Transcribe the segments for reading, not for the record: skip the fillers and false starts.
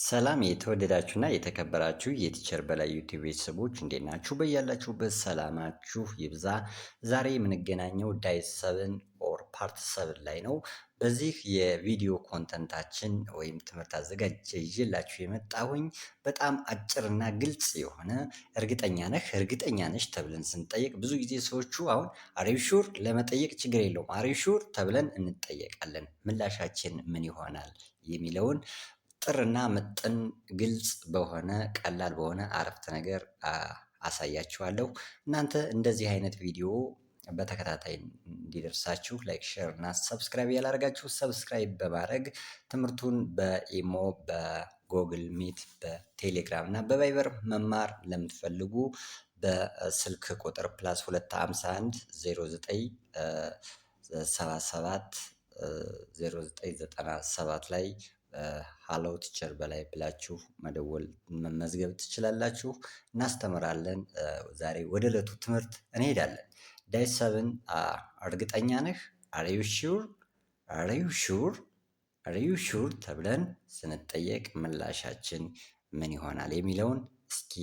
ሰላም የተወደዳችሁና የተከበራችሁ የቲቸር በላይ ዩቲዩብ ቤተሰቦች እንዴት ናችሁ? በያላችሁበት ሰላማችሁ ይብዛ። ዛሬ የምንገናኘው ዳይት 7 ኦር ፓርት 7 ላይ ነው። በዚህ የቪዲዮ ኮንተንታችን ወይም ትምህርት አዘጋጅ ይዤላችሁ የመጣሁኝ በጣም አጭርና ግልጽ የሆነ እርግጠኛ ነሽ ተብለን ስንጠየቅ ብዙ ጊዜ ሰዎቹ አሁን አር ዩ ሹር ለመጠየቅ ችግር የለውም አር ዩ ሹር ተብለን እንጠየቃለን። ምላሻችን ምን ይሆናል የሚለውን ጥርና ምጥን ግልጽ በሆነ ቀላል በሆነ አረፍተ ነገር አሳያችኋለሁ። እናንተ እንደዚህ አይነት ቪዲዮ በተከታታይ እንዲደርሳችሁ ላይክ፣ ሼር እና ሰብስክራይብ ያላደረጋችሁ ሰብስክራይብ በማድረግ ትምህርቱን በኢሞ፣ በጎግል ሚት፣ በቴሌግራም እና በቫይበር መማር ለምትፈልጉ በስልክ ቁጥር +251 09 77 0997 ላይ ሃሎ ቲቸር በላይ ብላችሁ መደወል መመዝገብ ትችላላችሁ። እናስተምራለን። ዛሬ ወደ ዕለቱ ትምህርት እንሄዳለን። ዳይት 7 እርግጠኛ ነህ? አር ዩ ሹር? አር ዩ ሹር? አር ዩ ሹር ተብለን ስንጠየቅ ምላሻችን ምን ይሆናል የሚለውን እስኪ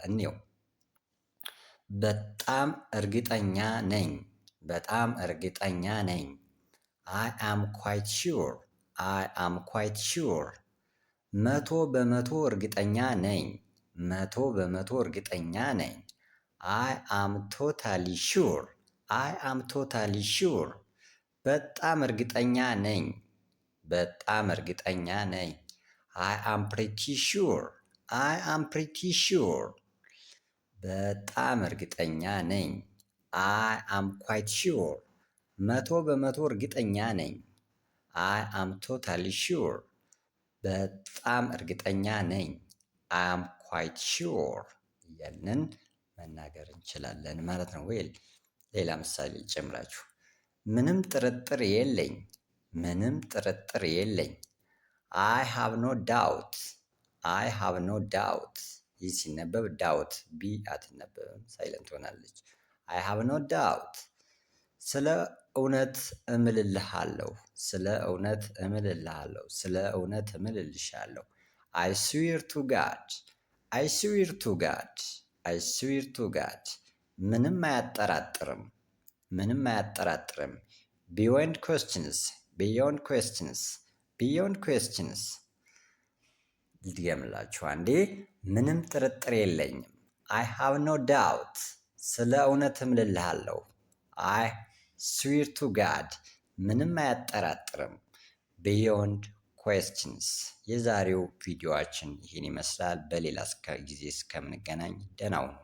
እንየው። በጣም እርግጠኛ ነኝ። በጣም እርግጠኛ ነኝ። አይ አም ኳይት ሹር። አይ አም ኳይት ሹር። 100% እርግጠኛ ነኝ። 100% እርግጠኛ ነኝ። አይ አም ቶታሊ ሹር። አይ አም ቶታሊ ሹር። በጣም እርግጠኛ ነኝ። በጣም እርግጠኛ ነኝ። አይ አም ፕሪቲ ሹር። አይ አም ፕሪቲ ሹር። በጣም እርግጠኛ ነኝ። አይ አም ኳይት ሹር። 100% እርግጠኛ ነኝ። አይ አም ቶታሊ ሹር። በጣም እርግጠኛ ነኝ። አይ አም ኳይት ሹር እያልን መናገር እንችላለን ማለት ነው። ወይ ሌላ ምሳሌ ጨምራችሁ ምንም ጥርጥር የለኝ። ምንም ጥርጥር የለኝ። አይ ሃቭ ኖ ዳውት። አይ ሃቭ ኖ ዳውት። ይህ ሲነበብ ዳውት ቢ አትነበብም፣ ሳይለንት ሆናለች። አይ ሃቭ ኖ ዳውት። ስለ እውነት እምልልሃለሁ። ስለ እውነት እምልልሃለሁ። ስለ እውነት እምልልሻለሁ። አይ ስዊር ቱ ጋድ። አይ ስዊር ቱ ጋድ። አይ ስዊር ቱ ጋድ። ምንም አያጠራጥርም። ምንም አያጠራጥርም። ቢዮንድ ኩዌስችንስ። ቢዮንድ ኩዌስችንስ። ቢዮንድ ኩዌስችንስ። ልድገምላችሁ አንዴ። ምንም ጥርጥር የለኝም። አይ ሃቭ ኖ ዳውት። ስለ እውነት እምልልሃለሁ። አይ ስዊር ቱ ጋድ። ምንም አያጠራጥርም። ቢዮንድ ኩዌስችንስ። የዛሬው ቪዲዮአችን ይህን ይመስላል። በሌላ ጊዜ እስከምንገናኝ ደህና ሁኑ።